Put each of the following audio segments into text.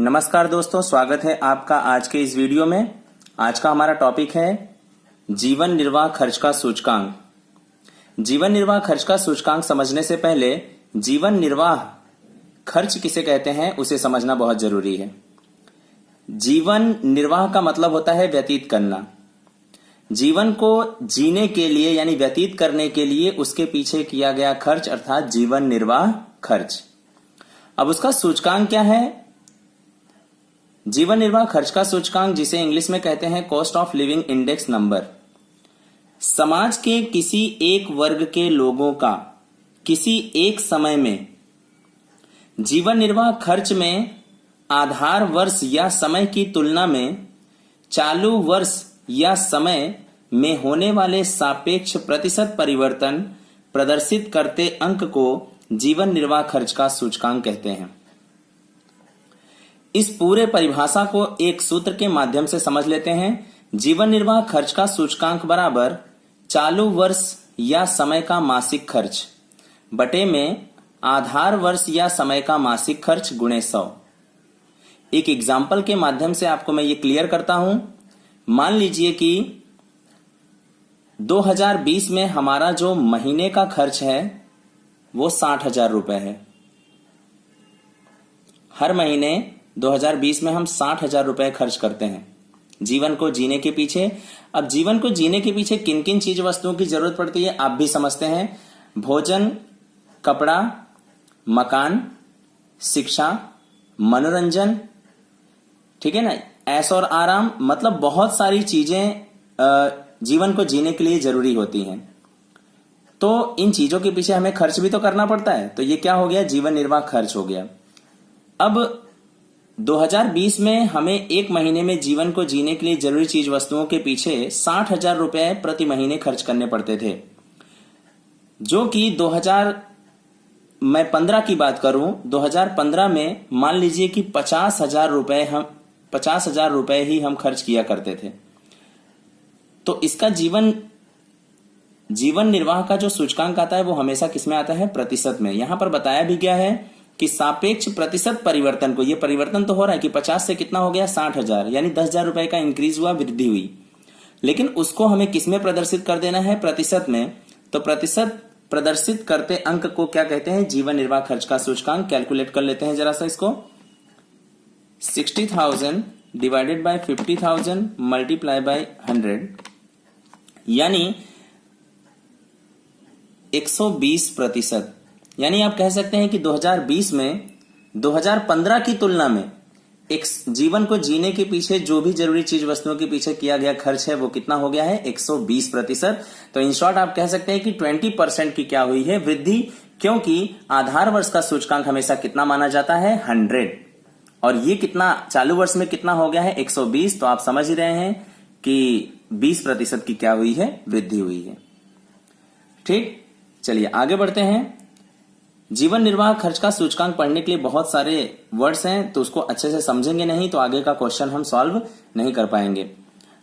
नमस्कार दोस्तों, स्वागत है आपका आज के इस वीडियो में। आज का हमारा टॉपिक है जीवन निर्वाह खर्च का सूचकांक। जीवन निर्वाह खर्च का सूचकांक समझने से पहले जीवन निर्वाह खर्च किसे कहते हैं उसे समझना बहुत जरूरी है। जीवन निर्वाह का मतलब होता है व्यतीत करना। जीवन को जीने के लिए यानी व्यतीत करने के लिए उसके पीछे किया गया खर्च अर्थात जीवन निर्वाह खर्च। अब उसका सूचकांक क्या है? जीवन निर्वाह खर्च का सूचकांक, जिसे इंग्लिश में कहते हैं cost of living index number, समाज के किसी एक वर्ग के लोगों का किसी एक समय में जीवन निर्वाह खर्च में आधार वर्ष या समय की तुलना में चालू वर्ष या समय में होने वाले सापेक्ष प्रतिशत परिवर्तन प्रदर्शित करते अंक को जीवन निर्वाह खर्च का सूचकांक कहते हैं। इस पूरे परिभाषा को एक सूत्र के माध्यम से समझ लेते हैं। जीवन निर्वाह खर्च का सूचकांक बराबर चालू वर्ष या समय का मासिक खर्च बटे में आधार वर्ष या समय का मासिक खर्च गुणे 100। एक एग्जाम्पल के माध्यम से आपको मैं ये क्लियर करता हूं। मान लीजिए कि 2020 में हमारा जो महीने का खर्च है वो 60,000 रुपए है। हर महीने 2020 में हम 60,000 रुपए खर्च करते हैं जीवन को जीने के पीछे। अब जीवन को जीने के पीछे किन किन चीज वस्तुओं की जरूरत पड़ती है आप भी समझते हैं। भोजन, कपड़ा, मकान, शिक्षा, मनोरंजन, ठीक है ना, ऐश और आराम, मतलब बहुत सारी चीजें जीवन को जीने के लिए जरूरी होती हैं। तो इन चीजों के पीछे हमें खर्च भी तो करना पड़ता है। तो ये क्या हो गया? जीवन निर्वाह खर्च हो गया। अब 2020 में हमें एक महीने में जीवन को जीने के लिए जरूरी चीज वस्तुओं के पीछे 60,000 रुपए प्रति महीने खर्च करने पड़ते थे, जो कि 2015 की बात करूं, 2015 में मान लीजिए कि 50,000 रुपए ही हम खर्च किया करते थे। तो इसका जीवन निर्वाह का जो सूचकांक आता है वो हमेशा किसमें आता है? प्रतिशत में। यहां पर बताया भी गया है कि सापेक्ष प्रतिशत परिवर्तन को, ये परिवर्तन तो हो रहा है कि 50 से कितना हो गया? 60,000, यानी 10,000 रुपए का इंक्रीज हुआ, वृद्धि हुई, लेकिन उसको हमें किसमें प्रदर्शित कर देना है? प्रतिशत में। तो प्रतिशत प्रदर्शित करते अंक को क्या कहते हैं? जीवन निर्वाह खर्च का सूचकांक। कैलकुलेट कर लेते हैं जरा सा इसको। 60,000 डिवाइडेड बाय 50,000 मल्टीप्लाई बाय 100 यानी 120%। यानी आप कह सकते हैं कि 2020 में 2015 की तुलना में एक जीवन को जीने के पीछे जो भी जरूरी चीज वस्तुओं के पीछे किया गया खर्च है वो कितना हो गया है? 120%। तो इन शॉर्ट आप कह सकते हैं कि 20% की क्या हुई है? वृद्धि, क्योंकि आधार वर्ष का सूचकांक हमेशा कितना माना जाता है? 100। और ये कितना चालू वर्ष में कितना हो गया है? 120। तो आप समझ ही रहे हैं कि 20% की क्या हुई है? वृद्धि हुई है। ठीक, चलिए आगे बढ़ते हैं। जीवन निर्वाह खर्च का सूचकांक पढ़ने के लिए बहुत सारे वर्ड्स हैं, तो उसको अच्छे से समझेंगे नहीं तो आगे का क्वेश्चन हम सॉल्व नहीं कर पाएंगे।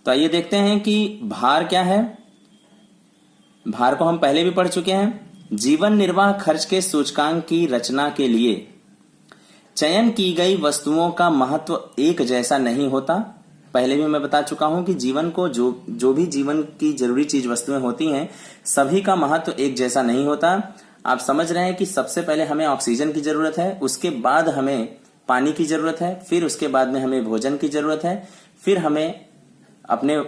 तो आइए देखते हैं कि भार क्या है। भार को हम पहले भी पढ़ चुके हैं। जीवन निर्वाह खर्च के सूचकांक की रचना के लिए चयन की गई वस्तुओं का महत्व एक जैसा नहीं होता। पहले भी मैं बता चुका हूं कि जीवन को जो भी जीवन की जरूरी चीज वस्तुएं होती हैं सभी का महत्व एक जैसा नहीं होता। आप समझ रहे हैं कि सबसे पहले हमें ऑक्सीजन की जरूरत है, उसके बाद हमें पानी की जरूरत है, फिर उसके बाद में हमें भोजन की जरूरत है, फिर हमें अपने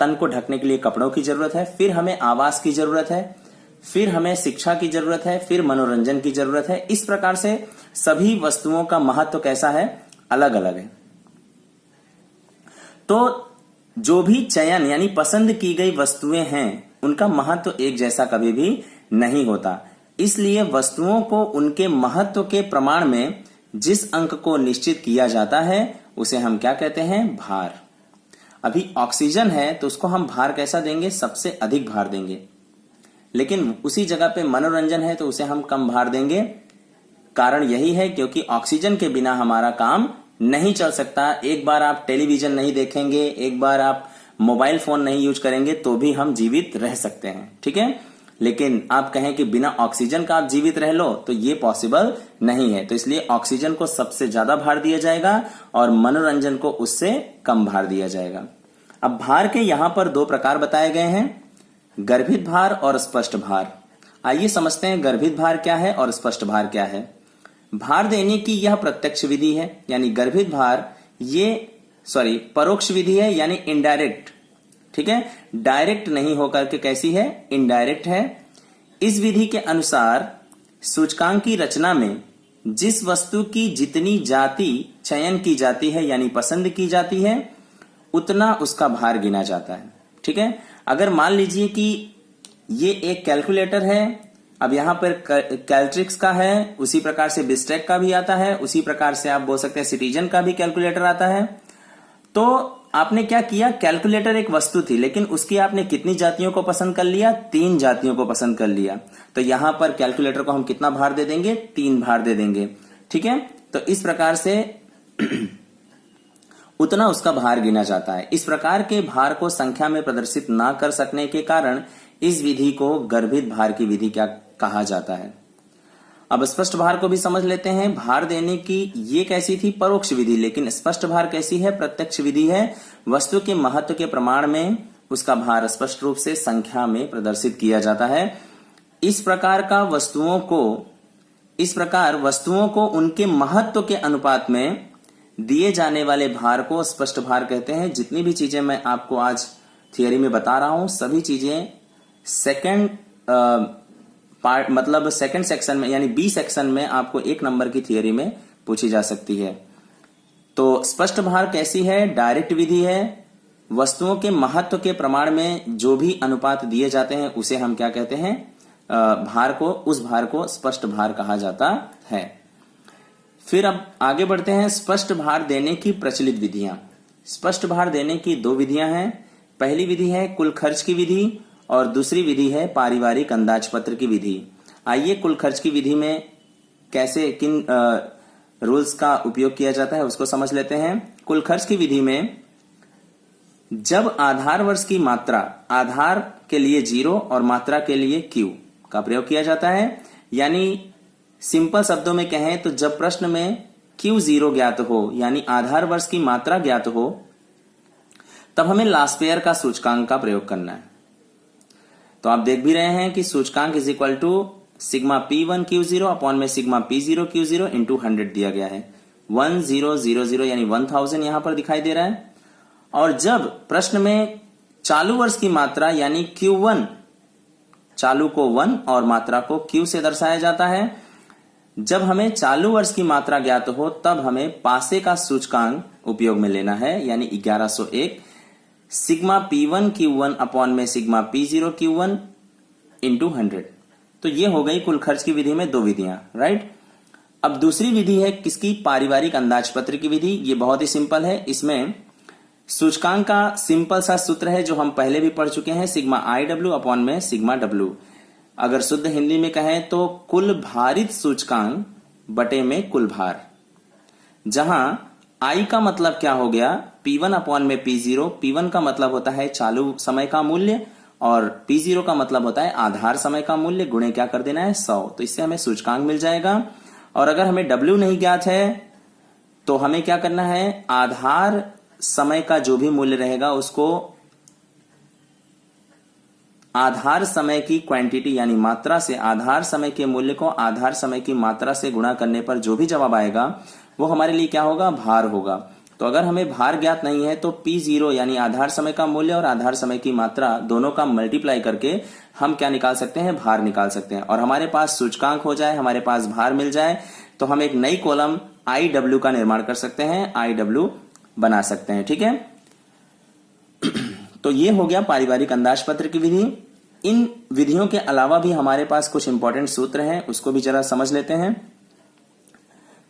तन को ढकने के लिए कपड़ों की जरूरत है, फिर हमें आवास की जरूरत है, फिर हमें शिक्षा की जरूरत है, फिर मनोरंजन की जरूरत है। इस प्रकार से सभी वस्तुओं का महत्व कैसा है? अलग अलग है। तो जो भी चयन यानी पसंद की गई वस्तुएं हैं उनका महत्व एक जैसा कभी भी नहीं होता। इसलिए वस्तुओं को उनके महत्व के प्रमाण में जिस अंक को निश्चित किया जाता है उसे हम क्या कहते हैं? भार। अभी ऑक्सीजन है तो उसको हम भार कैसा देंगे? सबसे अधिक भार देंगे। लेकिन उसी जगह पे मनोरंजन है तो उसे हम कम भार देंगे। कारण यही है क्योंकि ऑक्सीजन के बिना हमारा काम नहीं चल सकता। एक बार आप टेलीविजन नहीं देखेंगे, एक बार आप मोबाइल फोन नहीं यूज करेंगे तो भी हम जीवित रह सकते हैं। ठीक है, लेकिन आप कहें कि बिना ऑक्सीजन का आप जीवित रह लो तो ये पॉसिबल नहीं है। तो इसलिए ऑक्सीजन को सबसे ज्यादा भार दिया जाएगा और मनोरंजन को उससे कम भार दिया जाएगा। अब भार के यहां पर दो प्रकार बताए गए हैं, गर्भित भार और स्पष्ट भार। आइए समझते हैं गर्भित भार क्या है और स्पष्ट भार क्या है। भार देने की यह प्रत्यक्ष विधि है, यानी गर्भित भार परोक्ष विधि है, यानी इनडायरेक्ट। ठीक है, डायरेक्ट नहीं होकर के कैसी है, इनडायरेक्ट है। इस विधि के अनुसार सूचकांक की रचना में जिस वस्तु की जितनी जाति चयन की जाती है यानी पसंद की जाती है उतना उसका भार गिना जाता है। ठीक है, अगर मान लीजिए कि ये एक कैलकुलेटर है, अब यहां पर कैल्ट्रिक्स का है, उसी प्रकार से बिस्टेक का भी आता है, उसी प्रकार से आप बोल सकते हैं सिटीजन का भी कैलकुलेटर आता है। तो आपने क्या किया, कैलकुलेटर एक वस्तु थी लेकिन उसकी आपने कितनी जातियों को पसंद कर लिया, 3 जातियों को पसंद कर लिया। तो यहां पर कैलकुलेटर को हम कितना भार दे देंगे, 3 भार दे देंगे। ठीक है, तो इस प्रकार से उतना उसका भार गिना जाता है। इस प्रकार के भार को संख्या में प्रदर्शित ना कर सकने के कारण इस विधि को गर्भित भार की विधि क्या कहा जाता है। अब स्पष्ट भार को भी समझ लेते हैं। भार देने की ये कैसी थी, परोक्ष विधि, लेकिन स्पष्ट भार कैसी है, प्रत्यक्ष विधि है। वस्तु के महत्व के प्रमाण में उसका भार स्पष्ट रूप से संख्या में प्रदर्शित किया जाता है। इस प्रकार वस्तुओं को उनके महत्व के अनुपात में दिए जाने वाले भार को स्पष्ट भार कहते हैं। जितनी भी चीजें मैं आपको आज थियरी में बता रहा हूं सभी चीजें सेकंड सेक्शन में यानी बी सेक्शन में आपको 1 नंबर की थियरी में पूछी जा सकती है। तो स्पष्ट भार कैसी है, डायरेक्ट विधि है। वस्तुओं के महत्व के प्रमाण में जो भी अनुपात दिए जाते हैं उसे हम क्या कहते हैं, उस भार को स्पष्ट भार कहा जाता है। फिर अब आगे बढ़ते हैं, स्पष्ट भार देने की प्रचलित विधियां। स्पष्ट भार देने की 2 विधियां हैं। पहली विधि है कुल खर्च की विधि और दूसरी विधि है पारिवारिक अंदाजपत्र की विधि। आइए कुल खर्च की विधि में कैसे किन रूल्स का उपयोग किया जाता है उसको समझ लेते हैं। कुल खर्च की विधि में जब आधार वर्ष की मात्रा, आधार के लिए 0 और मात्रा के लिए Q का प्रयोग किया जाता है, यानी सिंपल शब्दों में कहें तो जब प्रश्न में Q0 ज्ञात हो यानी आधार वर्ष की मात्रा ज्ञात हो तब हमें लास्पेयर का सूचकांक का प्रयोग करना है। तो आप देख भी रहे हैं कि सूचकांक is equal to sigma P1 Q0 upon में सिग्मा P0 Q0 इंटू 100 दिया गया है। 1000 यानी 1000 यहां पर दिखाई दे रहा है। और जब प्रश्न में चालू वर्ष की मात्रा यानी Q1, चालू को 1 और मात्रा को Q से दर्शाया जाता है, जब हमें चालू वर्ष की मात्रा ज्ञात हो तब हमें पासे का सूचकांक उपयोग में लेना है, यानी 1101 सिग्मा P1 Q1 अपॉन में सिग्मा P0 Q1 इंटू 100। तो ये हो गई कुल खर्च की विधि में 2 विधियां, राइट। अब दूसरी विधि है किसकी, पारिवारिक अंदाजपत्र की विधि। ये बहुत ही सिंपल है। इसमें सूचकांक का सिंपल सा सूत्र है जो हम पहले भी पढ़ चुके हैं, सिग्मा IW अपॉन में सिग्मा W। अगर शुद्ध हिंदी में कहें तो कुल भारित सूचकांक बटे में कुल भार, जहां I का मतलब क्या हो गया, P1 अपॉन में P0। P1 का मतलब होता है चालू समय का मूल्य और P0 का मतलब होता है आधार समय का मूल्य, गुणे क्या कर देना है 100। तो इससे हमें सूचकांक मिल जाएगा। और अगर हमें W नहीं ज्ञात है तो हमें क्या करना है, आधार समय का जो भी मूल्य रहेगा उसको आधार समय की क्वांटिटी यानी मात्रा से, आधार समय के मूल्य को आधार समय की मात्रा से गुणा करने पर जो भी जवाब आएगा वो हमारे लिए क्या होगा, भार होगा। तो अगर हमें भार ज्ञात नहीं है तो P0 यानी आधार समय का मूल्य और आधार समय की मात्रा दोनों का मल्टीप्लाई करके हम क्या निकाल सकते हैं, भार निकाल सकते हैं। और हमारे पास सूचकांक हो जाए, हमारे पास भार मिल जाए तो हम एक नई कॉलम IW का निर्माण कर सकते हैं, IW बना सकते हैं। ठीक है, तो ये हो गया पारिवारिक अंदाजपत्र की विधि। इन विधियों के अलावा भी हमारे पास कुछ इंपॉर्टेंट सूत्र हैं, उसको भी जरा समझ लेते हैं।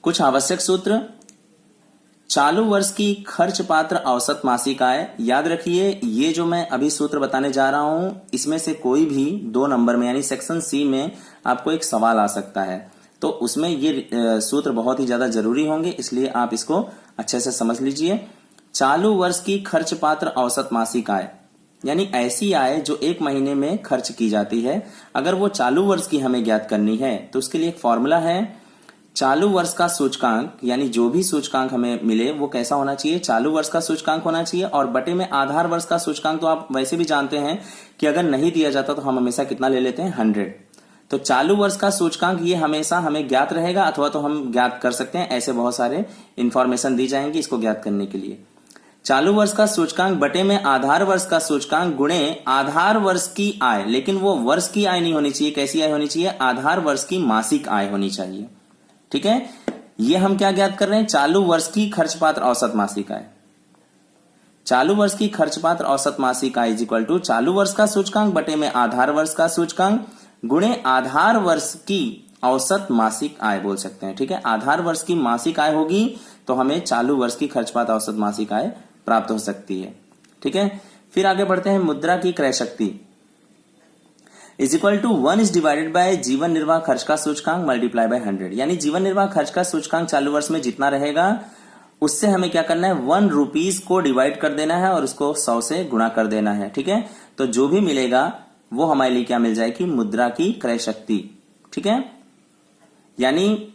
कुछ आवश्यक सूत्र, चालू वर्ष की खर्च पात्र औसत मासिक आय। याद रखिए ये जो मैं अभी सूत्र बताने जा रहा हूं इसमें से कोई भी 2 नंबर में यानी सेक्शन C में आपको एक सवाल आ सकता है, तो उसमें ये सूत्र बहुत ही ज्यादा जरूरी होंगे, इसलिए आप इसको अच्छे से समझ लीजिए। चालू वर्ष की खर्च पात्र औसत मासिक आय, यानी ऐसी आय जो एक महीने में खर्च की जाती है। अगर वो चालू वर्ष की हमें ज्ञात करनी है तो उसके लिए एक फॉर्मूला है, चालू वर्ष का सूचकांक, यानी जो भी सूचकांक हमें मिले वो कैसा होना चाहिए, चालू वर्ष का सूचकांक होना चाहिए। और बटे में आधार वर्ष का सूचकांक तो आप वैसे भी जानते हैं कि अगर नहीं दिया जाता तो हम हमेशा कितना ले लेते हैं, 100। तो चालू वर्ष का सूचकांक ये हमेशा हमें ज्ञात रहेगा, अथवा तो हम ज्ञात कर सकते हैं, ऐसे बहुत सारे इंफॉर्मेशन दी जाएंगी इसको ज्ञात करने के लिए। चालू वर्ष का सूचकांक बटे में आधार वर्ष का सूचकांक गुणे आधार वर्ष की आय, लेकिन वो वर्ष की आय नहीं होनी चाहिए, कैसी आय होनी चाहिए, आधार वर्ष की मासिक आय होनी चाहिए। ठीक है, ये हम क्या ज्ञात कर रहे हैं, चालू वर्ष की खर्च पात्र औसत मासिक आय। चालू वर्ष की खर्च पात्र औसत मासिक आय इज इक्वल टू चालू वर्ष का सूचकांक बटे में आधार वर्ष का सूचकांक गुणे आधार वर्ष की औसत मासिक आय बोल सकते हैं। ठीक है, आधार वर्ष की मासिक आय होगी तो हमें चालू वर्ष की खर्च पात्र औसत मासिक आय प्राप्त हो सकती है। ठीक है, फिर आगे बढ़ते हैं, मुद्रा की क्रय शक्ति is equal to 1 is divided by जीवन निर्वाह खर्च का सूचकांक मल्टीप्लाई बाय 100। यानी जीवन निर्वाह खर्च का सूचकांक चालू वर्ष में जितना रहेगा उससे हमें क्या करना है, 1 रुपीज को डिवाइड कर देना है और उसको 100 से गुणा कर देना है। ठीक है, तो जो भी मिलेगा वो हमारे लिए क्या मिल जाएगी, मुद्रा की क्रय शक्ति। ठीक है, यानी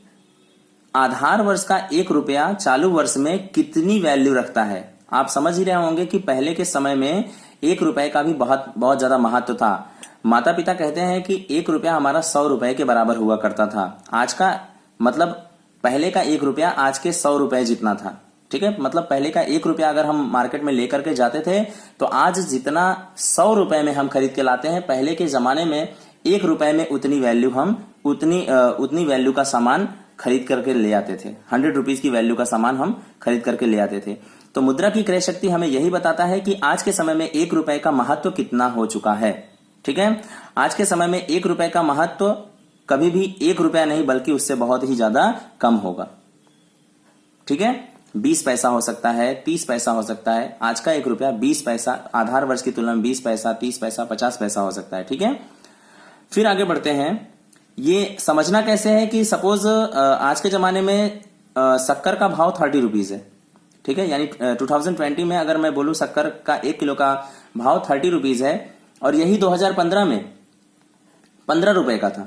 आधार वर्ष का 1 रुपया चालू वर्ष में कितनी वैल्यू रखता है। आप समझ ही रहे होंगे कि पहले के समय में 1 रुपए का भी बहुत ज्यादा महत्व था। माता पिता कहते हैं कि 1 रुपया हमारा 100 रुपए के बराबर हुआ करता था। आज का मतलब पहले का 1 रुपया आज के 100 रुपए जितना था। ठीक है, मतलब पहले का 1 रुपया अगर हम मार्केट में लेकर के जाते थे तो आज जितना 100 रुपए में हम खरीद के लाते हैं, पहले के जमाने में 1 रुपए में उतनी वैल्यू हम उतनी वैल्यू का सामान खरीद करके ले आते थे। 100 रुपीज की वैल्यू का सामान हम खरीद करके ले आते थे। तो मुद्रा की क्रय शक्ति हमें यही बताता है कि आज के समय में 1 रुपए का महत्व कितना हो चुका है। ठीक है, आज के समय में 1 रुपए का महत्व कभी भी 1 रुपया नहीं बल्कि उससे बहुत ही ज्यादा कम होगा। ठीक है, 20 पैसा हो सकता है, 30 पैसा हो सकता है। आज का 1 रुपया 20 पैसा, आधार वर्ष की तुलना में 20 पैसा, 30 पैसा, 50 पैसा हो सकता है। ठीक है, फिर आगे बढ़ते हैं। ये समझना कैसे है कि सपोज आज के जमाने में शक्कर का भाव 30 रुपीज है। ठीक है, यानी 2020 में अगर मैं बोलूं शक्कर का 1 किलो का भाव 30 रुपीज है और यही 2015 में 15 रुपए का था,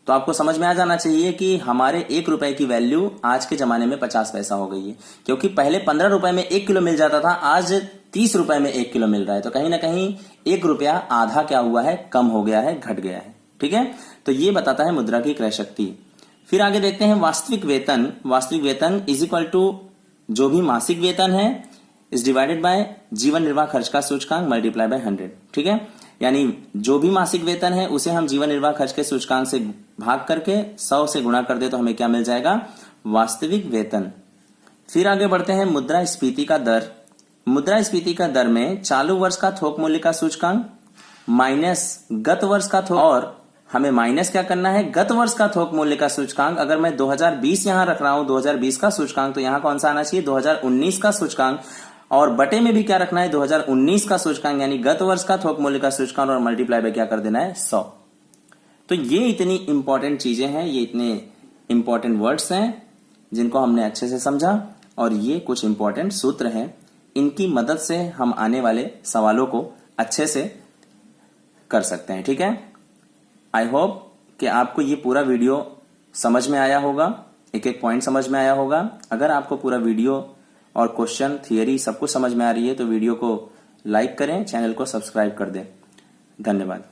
तो आपको समझ में आ जाना चाहिए कि हमारे 1 रुपए की वैल्यू आज के जमाने में 50 पैसा हो गई है। क्योंकि पहले 15 रुपए में 1 किलो मिल जाता था, आज 30 रुपए में 1 किलो मिल रहा है। तो कहीं ना कहीं 1 रुपया आधा क्या हुआ है, कम हो गया है, घट गया है। ठीक है, तो ये बताता है मुद्रा की क्रय शक्ति। फिर आगे देखते हैं वास्तविक वेतन। वास्तविक वेतन इज इक्वल टू जो भी मासिक वेतन है इज डिवाइडेड बाय जीवन निर्वाह खर्च का सूचकांक मल्टीप्लाई बाय 100। ठीक है, यानी जो भी मासिक वेतन है उसे हम जीवन निर्वाह खर्च के सूचकांक से भाग करके 100 से गुणा कर दे तो हमें क्या मिल जाएगा, वास्तविक वेतन। फिर आगे बढ़ते हैं मुद्रास्फीति का दर। मुद्रास्फीति का दर में चालू वर्ष का थोक मूल्य का सूचकांक माइनस गत वर्ष का थोक, और हमें माइनस क्या करना है, गत वर्ष का थोक मूल्य का सूचकांक। अगर मैं 2020 यहां रख रहा हूं 2020 का सूचकांक, तो यहां कौन सा आना चाहिए, 2019 का सूचकांक। और बटे में भी क्या रखना है, 2019 का सूचकांक, यानी गत वर्ष का थोक मूल्य का सूचकांक, और मल्टीप्लाई बाय क्या कर देना है, 100। तो ये इतनी इंपॉर्टेंट चीजें हैं, ये इतने इंपॉर्टेंट वर्ड्स हैं जिनको हमने अच्छे से समझा, और ये कुछ इंपॉर्टेंट सूत्र हैं। इनकी मदद से हम आने वाले सवालों को अच्छे से कर सकते हैं। ठीक है, आई होप कि आपको ये पूरा वीडियो समझ में आया होगा, एक एक पॉइंट समझ में आया होगा। अगर आपको पूरा वीडियो और क्वेश्चन थियरी सब कुछ समझ में आ रही है तो वीडियो को लाइक करें, चैनल को सब्सक्राइब कर दें। धन्यवाद।